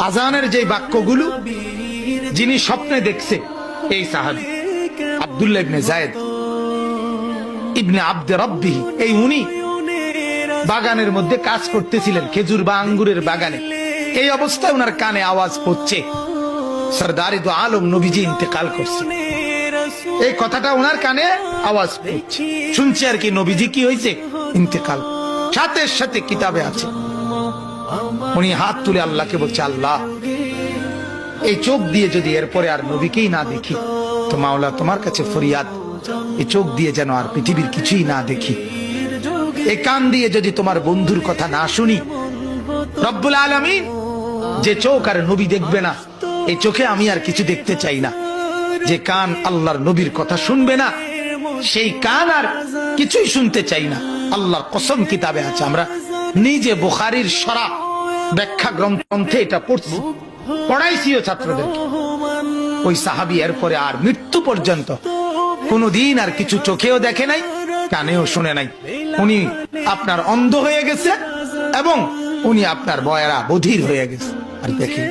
আজানের যে বাক্যগুলো যিনি স্বপ্নে দেখছে এই সাহাবী আব্দুল্লাহ ইবনে যায়েদ ইবনে আব্দে রব্বিহি, এই উনি বাগানের মধ্যে কাজ করতেছিলেন, খেজুর বা আঙ্গুরের বাগানে। এই অবস্থায় ওনার কানে আওয়াজ পড়ছে সরদারে দো আলম নবীজি ইন্তেকাল করছে। এই কথাটা ওনার কানে আওয়াজ পড়ছে, শুনছে আর কি নবীজি কি হয়েছে, ইন্তেকাল। সাথে সাথে কিতাবে আছে উনি হাত তুলে আল্লাহকে বলছে, আল্লাহ এই চোখ দিয়ে যদি এরপরে আর নবীকেই না দেখি তো মাওলা তোমার কাছে ফরিয়াদ, এই চোখ দিয়ে যেন আর পৃথিবীর কিছুই না দেখি, এই কান দিয়ে যদি তোমার বন্ধুর কথা না শুনি। রব্বুল আলামিন যে চোখ আর নবী দেখবে না, এই চোখে আমি আর কিছু দেখতে চাই না। যে কান আল্লাহর নবীর কথা শুনবে না, সেই কান আর কিছুই শুনতে চাই না। আল্লাহর কসম কিতাবে আছে, আমরা নিজে বুখারীর শরা ব্যাখ্যা গ্রন্থে এটা পড়ছি, পড়াইছিও ছাত্রদেরকে। ওই সাহাবী এরপরে আর মৃত্যু পর্যন্ত কোনদিন আর কিছু চোখেও দেখে নাই, কানেও শুনে নাই। উনি আপনার অন্ধ হয়ে গেছে এবং উনি আপনার বয়রা বধির হয়ে গেছে, আর দেখে